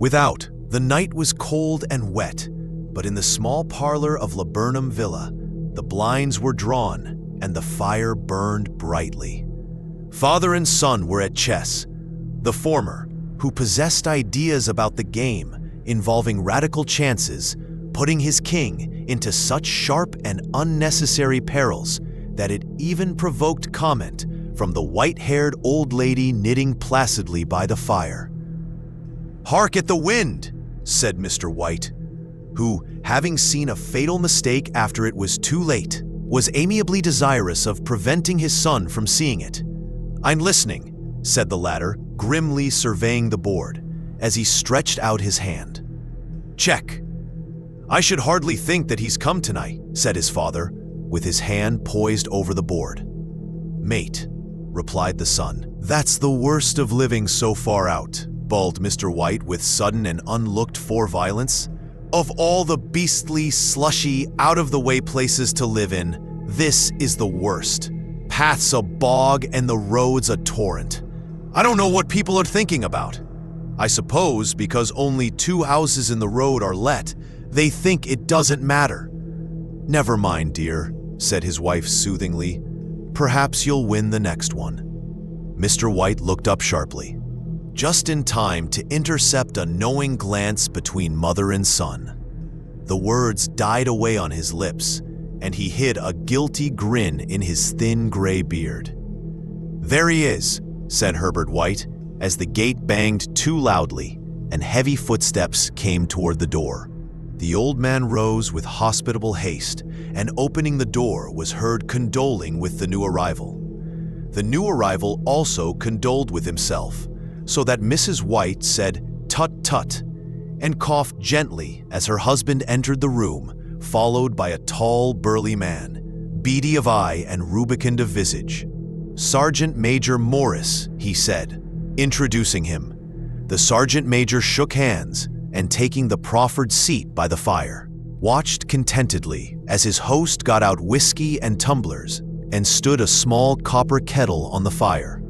Without, the night was cold and wet, but in the small parlor of Laburnum Villa, the blinds were drawn and the fire burned brightly. Father and son were at chess, the former, who possessed ideas about the game involving radical chances, putting his king into such sharp and unnecessary perils that it even provoked comment from the white-haired old lady knitting placidly by the fire. "Hark at the wind," said Mr. White, who, having seen a fatal mistake after it was too late, was amiably desirous of preventing his son from seeing it. "I'm listening," said the latter, grimly surveying the board as he stretched out his hand. "Check." "I should hardly think that he's come tonight," said his father, with his hand poised over the board. "Mate," replied the son. "That's the worst of living so far out," bawled Mr. White with sudden and unlooked-for violence. "Of all the beastly, slushy, out-of-the-way places to live in, this is the worst. Paths a bog and the roads a torrent. I don't know what people are thinking about. I suppose because only 2 houses in the road are let, they think it doesn't matter." "Never mind, dear," said his wife soothingly. "Perhaps you'll win the next one." Mr. White looked up sharply, just in time to intercept a knowing glance between mother and son. The words died away on his lips, and he hid a guilty grin in his thin gray beard. "There he is," said Herbert White, as the gate banged too loudly and heavy footsteps came toward the door. The old man rose with hospitable haste, and opening the door was heard condoling with the new arrival. The new arrival also condoled with himself, so that Mrs. White said, "Tut, tut," and coughed gently as her husband entered the room, followed by a tall, burly man, beady of eye and rubicund of visage. "Sergeant Major Morris," he said, introducing him. The sergeant major shook hands and, taking the proffered seat by the fire, watched contentedly as his host got out whiskey and tumblers and stood a small copper kettle on the fire.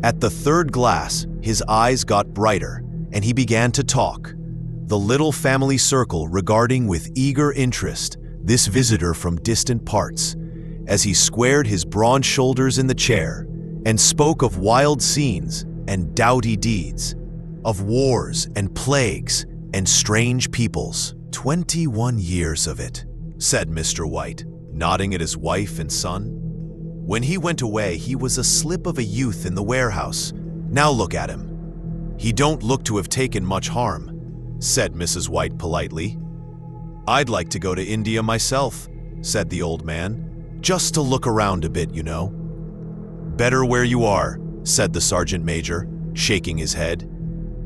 At the third glass, his eyes got brighter, and he began to talk, the little family circle regarding with eager interest this visitor from distant parts, as he squared his broad shoulders in the chair and spoke of wild scenes and doughty deeds, of wars and plagues and strange peoples. 21 years of it," said Mr. White, nodding at his wife and son. "When he went away, he was a slip of a youth in the warehouse. Now look at him. He don't look to have taken much harm," said Mrs. White politely. "I'd like to go to India myself," said the old man, "just to look around a bit, you know." "Better where you are," said the sergeant major, shaking his head.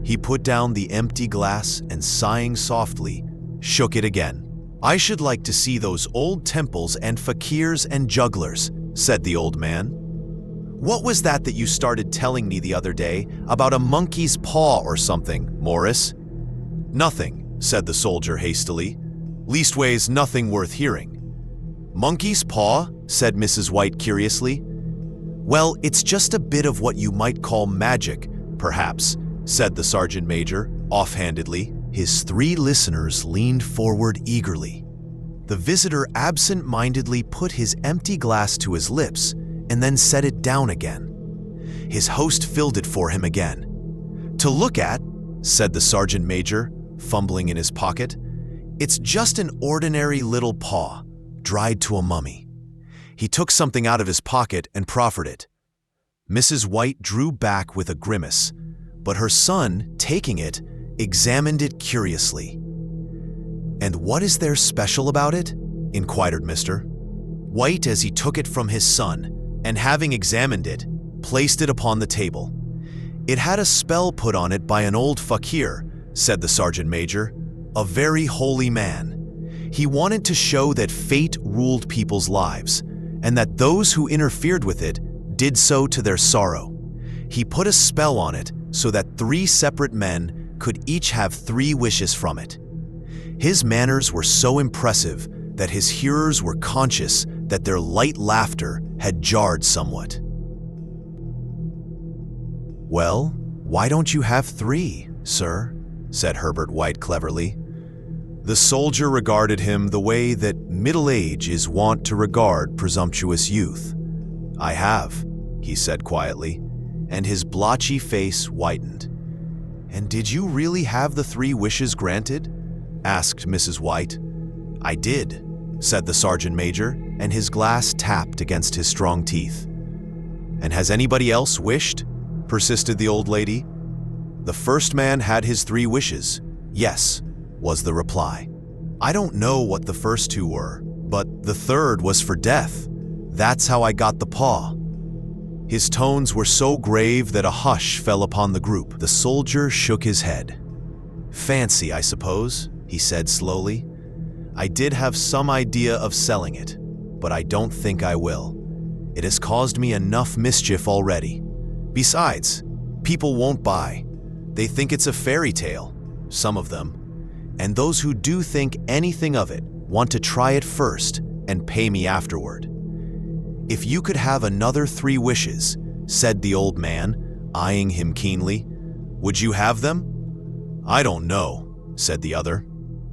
He put down the empty glass and, sighing softly, shook it again. "I should like to see those old temples and fakirs and jugglers," said the old man. "What was that you started telling me the other day about a monkey's paw or something, Morris?" "Nothing," said the soldier hastily. "Leastways, nothing worth hearing." "Monkey's paw?" said Mrs. White curiously. "Well, it's just a bit of what you might call magic, perhaps," said the sergeant major, offhandedly. His 3 listeners leaned forward eagerly. The visitor absent-mindedly put his empty glass to his lips and then set it down again. His host filled it for him again. "To look at," said the sergeant major, fumbling in his pocket, "it's just an ordinary little paw, dried to a mummy." He took something out of his pocket and proffered it. Mrs. White drew back with a grimace, but her son, taking it, examined it curiously. "And what is there special about it?" inquired Mr. White as he took it from his son, and having examined it, placed it upon the table. "It had a spell put on it by an old fakir," said the sergeant major, "a very holy man. He wanted to show that fate ruled people's lives, and that those who interfered with it did so to their sorrow. He put a spell on it so that 3 separate men could each have 3 wishes from it. His manners were so impressive that his hearers were conscious that their light laughter had jarred somewhat." "Well, why don't you have 3, sir?" said Herbert White cleverly. The soldier regarded him the way that middle age is wont to regard presumptuous youth. "I have," he said quietly, and his blotchy face whitened. "And did you really have the 3 wishes granted?" asked Mrs. White. "I did," said the sergeant major, and his glass tapped against his strong teeth. "And has anybody else wished?" persisted the old lady. "The first man had his 3 wishes, yes," was the reply. "I don't know what the first 2 were, but the third was for death. That's how I got the paw." His tones were so grave that a hush fell upon the group. The soldier shook his head. "Fancy, I suppose," he said slowly. "I did have some idea of selling it, but I don't think I will. It has caused me enough mischief already. Besides, people won't buy. They think it's a fairy tale, some of them. And those who do think anything of it want to try it first and pay me afterward." "If you could have another 3 wishes," said the old man, eyeing him keenly, "would you have them?" "I don't know," said the other.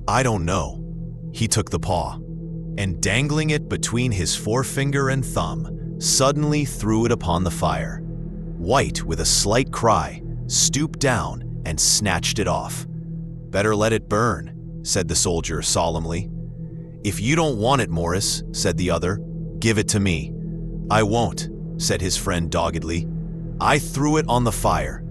"I don't know." He took the paw, and dangling it between his forefinger and thumb, suddenly threw it upon the fire. White, with a slight cry, stooped down and snatched it off. "Better let it burn," said the soldier solemnly. "If you don't want it, Morris," said the other, "give it to me." "I won't," said his friend doggedly. "I threw it on the fire.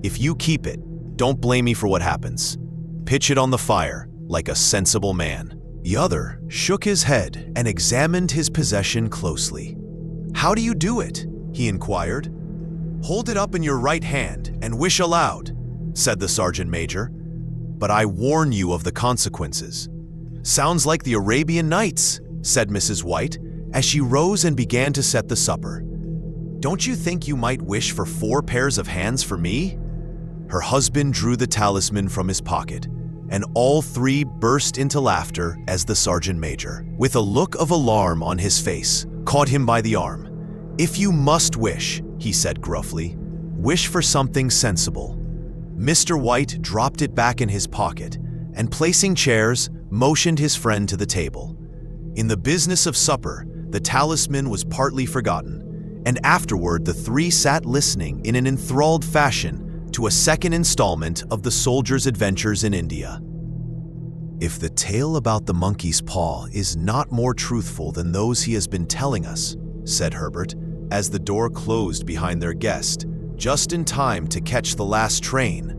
If you keep it, don't blame me for what happens. Pitch it on the fire, like a sensible man." The other shook his head and examined his possession closely. "How do you do it?" he inquired. "Hold it up in your right hand and wish aloud," said the sergeant major. "But I warn you of the consequences." "Sounds like the Arabian Nights," said Mrs. White, as she rose and began to set the supper. "Don't you think you might wish for 4 pairs of hands for me?" Her husband drew the talisman from his pocket, and all 3 burst into laughter as the sergeant major, with a look of alarm on his face, caught him by the arm. "If you must wish," he said gruffly, "wish for something sensible." Mr. White dropped it back in his pocket, and placing chairs, motioned his friend to the table. In the business of supper, the talisman was partly forgotten, and afterward the 3 sat listening in an enthralled fashion to a second installment of the soldier's adventures in India. "If the tale about the monkey's paw is not more truthful than those he has been telling us," said Herbert, as the door closed behind their guest, just in time to catch the last train,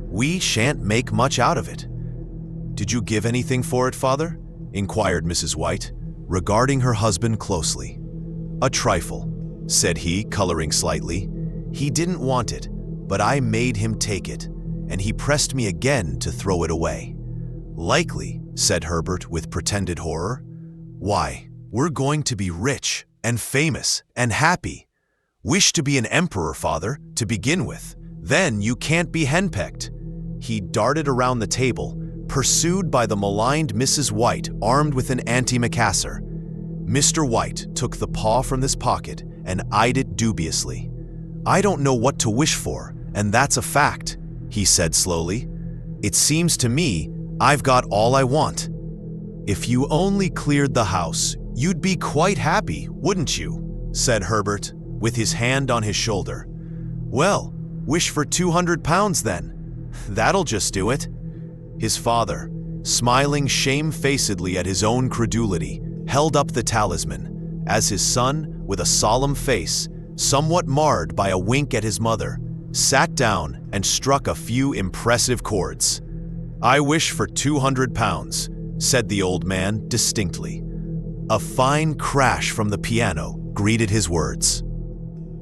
"we shan't make much out of it." "Did you give anything for it, Father?" inquired Mrs. White, regarding her husband closely. "A trifle," said he, coloring slightly. "He didn't want it, but I made him take it, and he pressed me again to throw it away." "Likely," said Herbert with pretended horror. "Why, we're going to be rich and famous and happy. Wish to be an emperor, Father, to begin with. Then you can't be henpecked." He darted around the table, pursued by the maligned Mrs. White armed with an antimacassar. Mr. White took the paw from his pocket and eyed it dubiously. "I don't know what to wish for, and that's a fact," he said slowly. "It seems to me I've got all I want." "If you only cleared the house, you'd be quite happy, wouldn't you?" said Herbert, with his hand on his shoulder. "Well, wish for 200 pounds then. That'll just do it." His father, smiling shamefacedly at his own credulity, held up the talisman, as his son, with a solemn face, somewhat marred by a wink at his mother, sat down and struck a few impressive chords. "I wish for 200 pounds, said the old man distinctly. A fine crash from the piano greeted his words,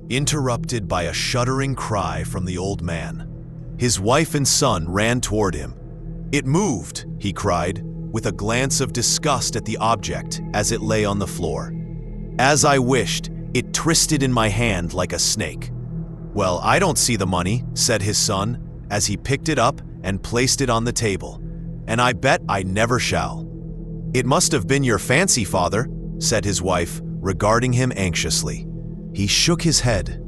interrupted by a shuddering cry from the old man. His wife and son ran toward him. "It moved," he cried, with a glance of disgust at the object as it lay on the floor. "As I wished, it twisted in my hand like a snake." "Well, I don't see the money," said his son, as he picked it up and placed it on the table, "and I bet I never shall." "It must have been your fancy, Father," said his wife, regarding him anxiously. He shook his head.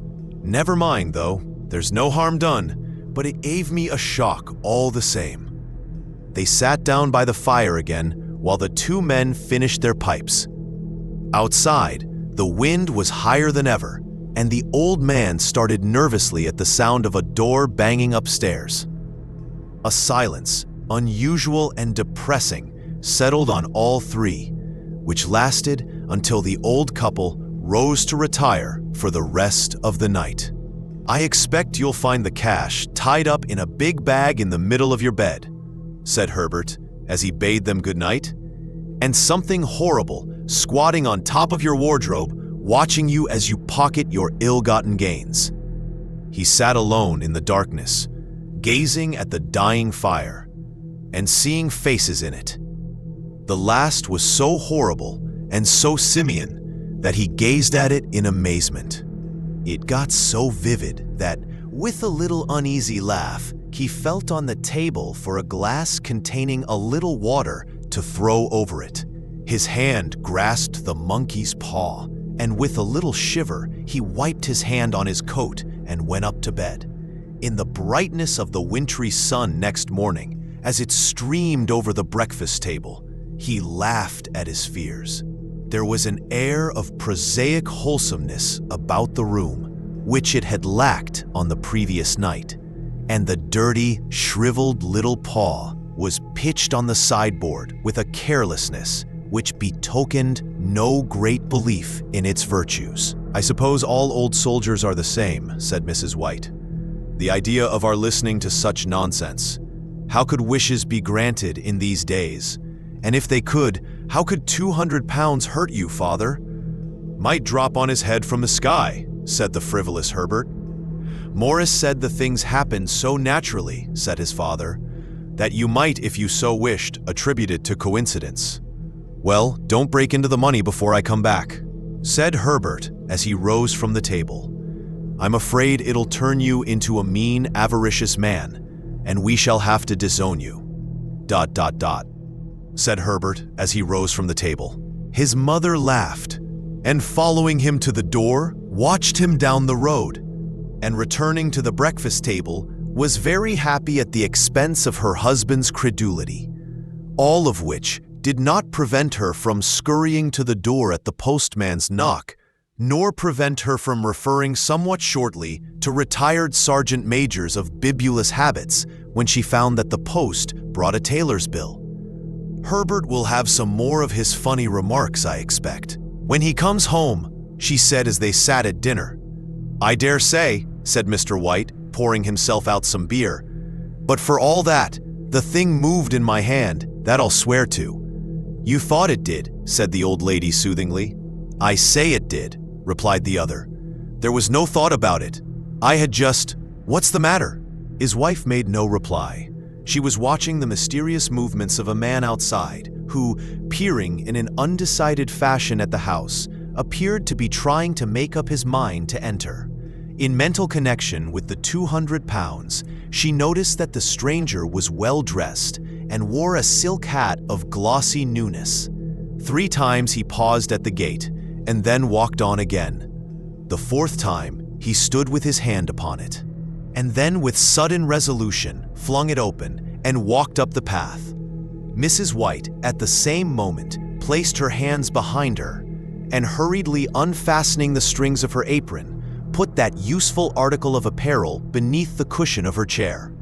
"Never mind, though. There's no harm done, but it gave me a shock all the same." they sat down by the fire again while the two men finished their pipes. Outside, the wind was higher than ever, and the old man started nervously at the sound of a door banging upstairs. A silence, unusual and depressing, settled on all three, which lasted until the old couple rose to retire for the rest of the night. "I expect you'll find the cash tied up in a big bag in the middle of your bed," said Herbert as he bade them good night, "and something horrible squatting on top of your wardrobe, watching you as you pocket your ill-gotten gains." He sat alone in the darkness, gazing at the dying fire and seeing faces in it. The last was so horrible and so simian that he gazed at it in amazement. It got so vivid that, with a little uneasy laugh, he felt on the table for a glass containing a little water to throw over it. His hand grasped the monkey's paw, and with a little shiver, he wiped his hand on his coat and went up to bed. In the brightness of the wintry sun next morning, as it streamed over the breakfast table, he laughed at his fears. There was an air of prosaic wholesomeness about the room, which it had lacked on the previous night, and the dirty, shriveled little paw was pitched on the sideboard with a carelessness which betokened no great belief in its virtues. "I suppose all old soldiers are the same," said Mrs. White. "The idea of our listening to such nonsense. How could wishes be granted in these days? And if they could, how could 200 pounds hurt you, father?" "Might drop on his head from the sky," said the frivolous Herbert. "Morris said the things happened so naturally," said his father, "that you might, if you so wished, attribute it to coincidence." "Well, don't break into the money before I come back," said Herbert as he rose from the table. "I'm afraid it'll turn you into a mean, avaricious man, and we shall have to disown you. ... said Herbert as he rose from the table. His mother laughed, and following him to the door, watched him down the road, and returning to the breakfast table, was very happy at the expense of her husband's credulity, all of which did not prevent her from scurrying to the door at the postman's knock, nor prevent her from referring somewhat shortly to retired sergeant majors of bibulous habits when she found that the post brought a tailor's bill. "Herbert will have some more of his funny remarks, I expect, when he comes home," she said as they sat at dinner. "I dare say," said Mr. White, pouring himself out some beer. "But for all that, the thing moved in my hand, that I'll swear to." "You thought it did," said the old lady soothingly. "I say it did," replied the other. "There was no thought about it. I had just— What's the matter?" His wife made no reply. She was watching the mysterious movements of a man outside who, peering in an undecided fashion at the house, appeared to be trying to make up his mind to enter. In mental connection with the 200 pounds, she noticed that the stranger was well dressed and wore a silk hat of glossy newness. 3 times he paused at the gate and then walked on again. The 4th time, he stood with his hand upon it, and then with sudden resolution flung it open and walked up the path. Mrs. White, at the same moment, placed her hands behind her and, hurriedly unfastening the strings of her apron, put that useful article of apparel beneath the cushion of her chair.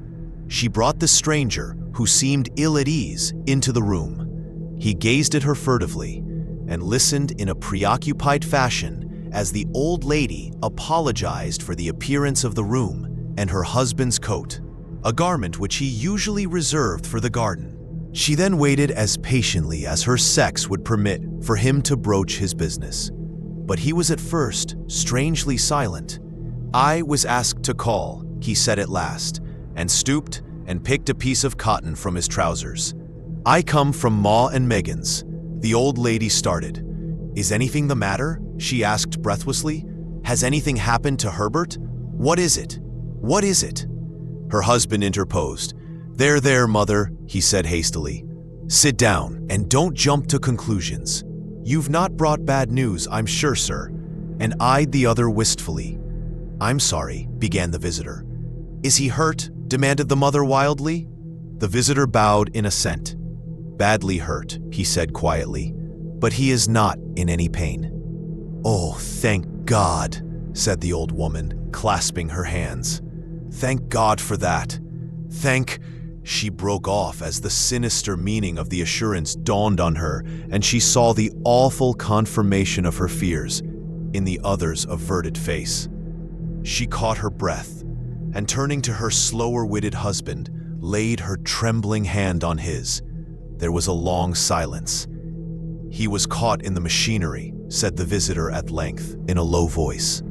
She brought the stranger, who seemed ill at ease, into the room. He gazed at her furtively and listened in a preoccupied fashion as the old lady apologized for the appearance of the room and her husband's coat, a garment which he usually reserved for the garden. She then waited as patiently as her sex would permit for him to broach his business. But he was at first strangely silent. "I was asked to call," he said at last, and stooped and picked a piece of cotton from his trousers. "I come from Ma and Megan's." The old lady started. "Is anything the matter?" she asked breathlessly. "Has anything happened to Herbert? What is it? What is it?" Her husband interposed. There, mother," he said hastily. "Sit down and don't jump to conclusions. You've not brought bad news, I'm sure, sir," and eyed the other wistfully. "I'm sorry," began the visitor. "Is he hurt?" demanded the mother wildly. The visitor bowed in assent. "Badly hurt," he said quietly, "but he is not in any pain." "Oh, thank God," said the old woman, clasping her hands. "Thank God for that. Thank—" She broke off as the sinister meaning of the assurance dawned on her, and she saw the awful confirmation of her fears in the other's averted face. She caught her breath, and turning to her slower-witted husband, laid her trembling hand on his. There was a long silence. "He was caught in the machinery," said the visitor at length, in a low voice.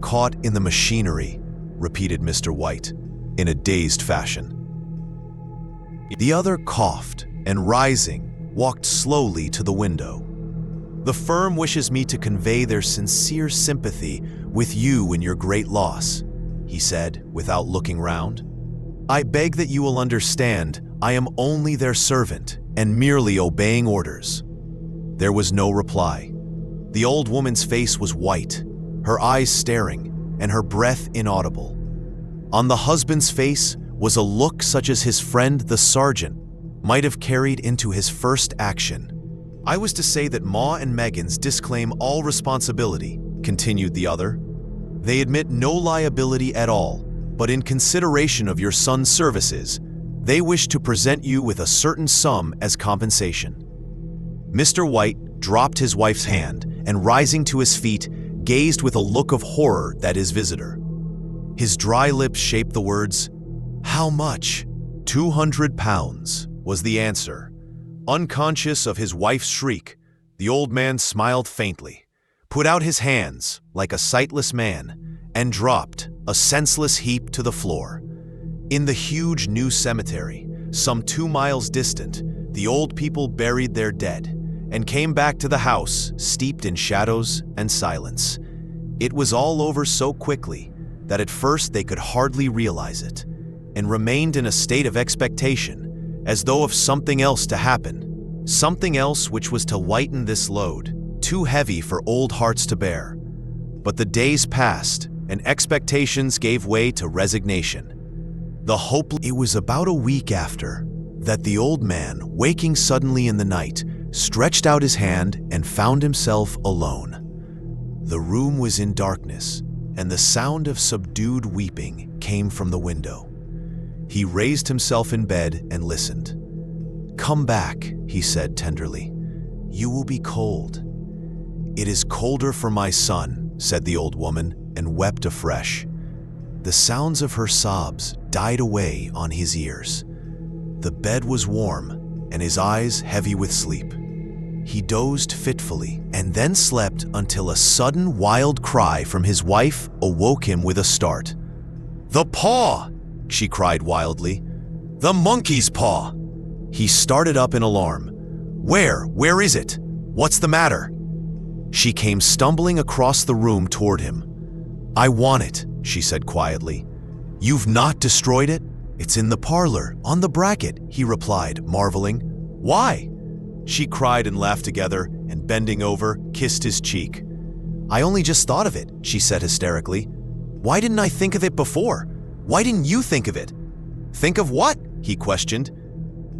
"Caught in the machinery," repeated Mr. White, in a dazed fashion. The other coughed and, rising, walked slowly to the window. "The firm wishes me to convey their sincere sympathy with you in your great loss," he said, without looking round. "I beg that you will understand I am only their servant and merely obeying orders." There was no reply. The old woman's face was white, her eyes staring, and her breath inaudible. On the husband's face was a look such as his friend the sergeant might have carried into his first action. "I was to say that Ma and Meggins disclaim all responsibility," continued the other. "They admit no liability at all, but in consideration of your son's services, they wish to present you with a certain sum as compensation." Mr. White dropped his wife's hand and, rising to his feet, gazed with a look of horror at his visitor. His dry lips shaped the words, "How much?" £200 was the answer. Unconscious of his wife's shriek, the old man smiled faintly, put out his hands like a sightless man, and dropped, a senseless heap, to the floor. In the huge new cemetery, some 2 miles distant, the old people buried their dead and came back to the house steeped in shadows and silence. It was all over so quickly that at first they could hardly realize it, and remained in a state of expectation, as though of something else to happen, something else which was to lighten this load, too heavy for old hearts to bear. But the days passed, and expectations gave way to resignation. It was about a week after that the old man, waking suddenly in the night, stretched out his hand and found himself alone. The room was in darkness, and the sound of subdued weeping came from the window. He raised himself in bed and listened. "Come back," he said tenderly. "You will be cold." "It is colder for my son," said the old woman, and wept afresh. The sounds of her sobs died away on his ears. The bed was warm, and his eyes heavy with sleep. He dozed fitfully, and then slept until a sudden wild cry from his wife awoke him with a start. "The paw!" she cried wildly. "The monkey's paw!" He started up in alarm. Where is it? What's the matter?" She came stumbling across the room toward him. "I want it," she said quietly. "You've not destroyed it?" "It's in the parlor, on the bracket," he replied, marveling. "Why?" She cried and laughed together, and bending over, kissed his cheek. "I only just thought of it," she said hysterically. "Why didn't I think of it before? Why didn't you think of it?" "Think of what?" he questioned.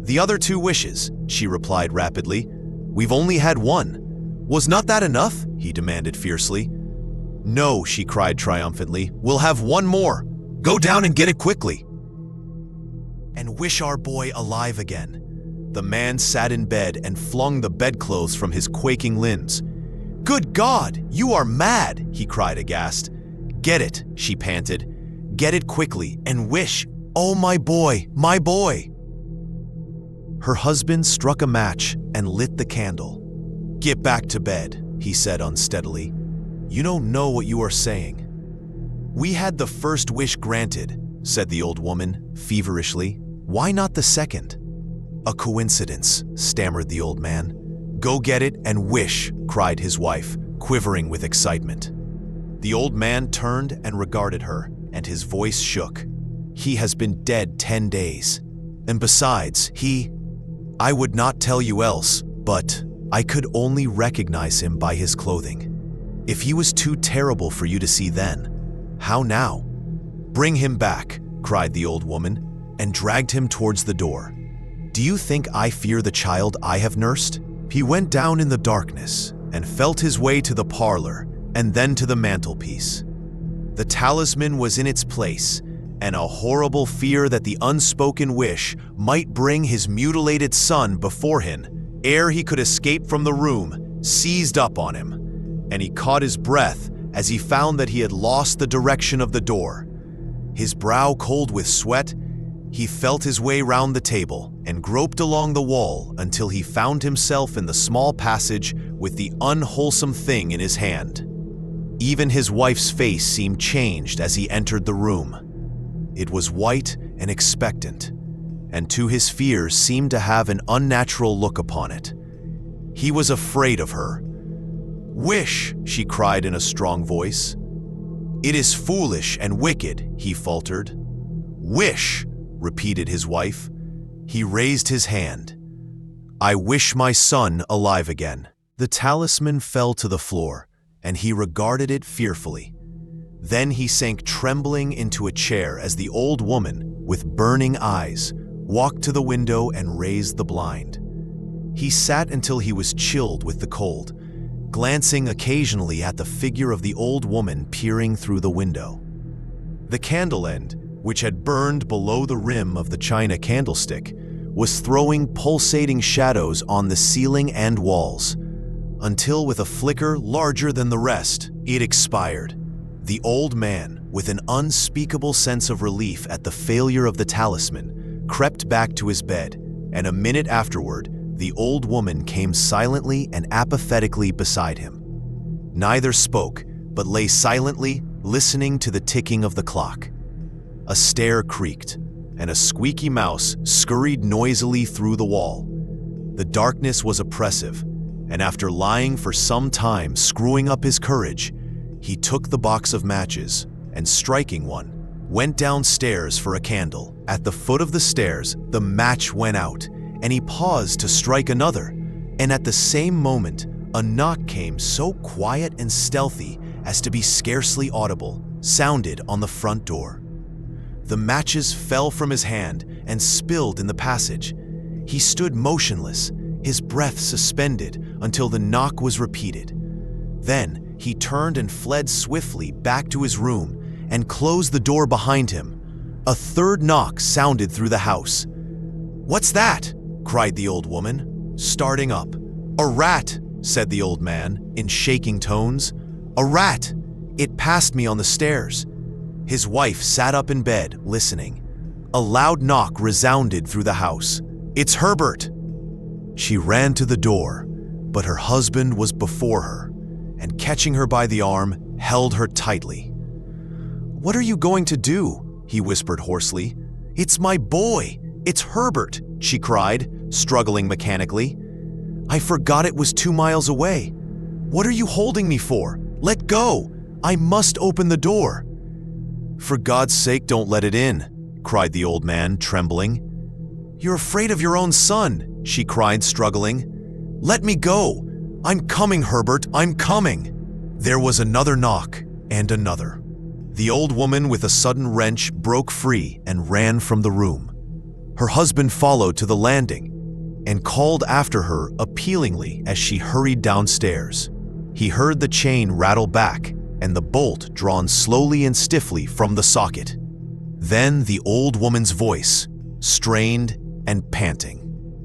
"The other 2 wishes," she replied rapidly. "We've only had one." "Was not that enough?" he demanded fiercely. "No," she cried triumphantly. "We'll have one more. Go down and get it quickly." "And wish our boy alive again." The man sat in bed and flung the bedclothes from his quaking limbs. "Good God, you are mad!" he cried aghast. "Get it," she panted. "Get it quickly and wish. Oh, my boy, my boy!" Her husband struck a match and lit the candle. "Get back to bed," he said unsteadily. "You don't know what you are saying." "We had the first wish granted," said the old woman feverishly. "Why not the second?" "A coincidence," stammered the old man. "Go get it and wish," cried his wife, quivering with excitement. The old man turned and regarded her, and his voice shook. "He has been dead 10 days. And besides, I would not tell you else, but I could only recognize him by his clothing. If he was too terrible for you to see then, how now?" "Bring him back," cried the old woman, and dragged him towards the door. "Do you think I fear the child I have nursed?" He went down in the darkness and felt his way to the parlor and then to the mantelpiece. The talisman was in its place, and a horrible fear that the unspoken wish might bring his mutilated son before him ere he could escape from the room seized up on him, and he caught his breath as he found that he had lost the direction of the door. His brow cold with sweat, he felt his way round the table and groped along the wall until he found himself in the small passage with the unwholesome thing in his hand. Even his wife's face seemed changed as he entered the room. It was white and expectant, and to his fears seemed to have an unnatural look upon it. He was afraid of her. "Wish," she cried in a strong voice. "It is foolish and wicked," he faltered. "Wish," repeated his wife. He raised his hand. "I wish my son alive again." The talisman fell to the floor, and he regarded it fearfully. Then he sank trembling into a chair as the old woman, with burning eyes, walked to the window and raised the blind. He sat until he was chilled with the cold, glancing occasionally at the figure of the old woman peering through the window. The candle end, which had burned below the rim of the china candlestick, was throwing pulsating shadows on the ceiling and walls, until with a flicker larger than the rest, it expired. The old man, with an unspeakable sense of relief at the failure of the talisman, crept back to his bed, and a minute afterward, the old woman came silently and apathetically beside him. Neither spoke, but lay silently, listening to the ticking of the clock. A stair creaked, and a squeaky mouse scurried noisily through the wall. The darkness was oppressive, and after lying for some time screwing up his courage, he took the box of matches and, striking one, went downstairs for a candle. At the foot of the stairs, the match went out, and he paused to strike another, and at the same moment, a knock came so quiet and stealthy as to be scarcely audible, sounded on the front door. The matches fell from his hand and spilled in the passage. He stood motionless, his breath suspended until the knock was repeated. Then he turned and fled swiftly back to his room and closed the door behind him. A third knock sounded through the house. "What's that?" cried the old woman, starting up. "A rat," said the old man in shaking tones. "A rat! It passed me on the stairs." His wife sat up in bed, listening. A loud knock resounded through the house. "It's Herbert!" She ran to the door, but her husband was before her, and catching her by the arm, held her tightly. "What are you going to do?" he whispered hoarsely. "It's my boy! It's Herbert!" she cried, struggling mechanically. "I forgot it was 2 miles away. What are you holding me for? Let go! I must open the door." "For God's sake, don't let it in," cried the old man, trembling. "You're afraid of your own son," she cried, struggling. "Let me go! I'm coming, Herbert, I'm coming!" There was another knock, and another. The old woman, with a sudden wrench, broke free and ran from the room. Her husband followed to the landing and called after her appealingly as she hurried downstairs. He heard the chain rattle back and the bolt drawn slowly and stiffly from the socket. Then the old woman's voice, strained and panting.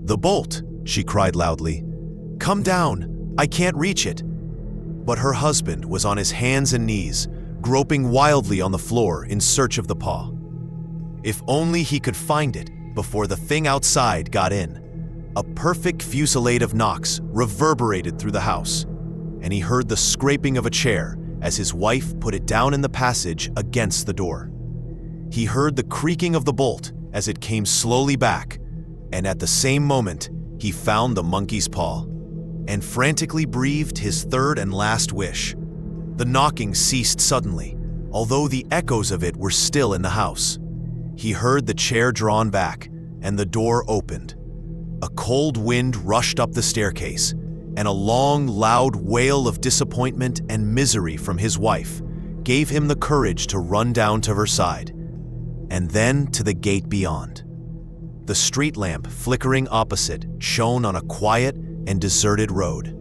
"The bolt!" she cried loudly. "Come down! I can't reach it!" But her husband was on his hands and knees, groping wildly on the floor in search of the paw. If only he could find it before the thing outside got in. A perfect fusillade of knocks reverberated through the house, and he heard the scraping of a chair as his wife put it down in the passage against the door. He heard the creaking of the bolt as it came slowly back, and at the same moment, he found the monkey's paw, and frantically breathed his third and last wish. The knocking ceased suddenly, although the echoes of it were still in the house. He heard the chair drawn back, and the door opened. A cold wind rushed up the staircase, and a long, loud wail of disappointment and misery from his wife gave him the courage to run down to her side. and then to the gate beyond. The street lamp flickering opposite shone on a quiet and deserted road.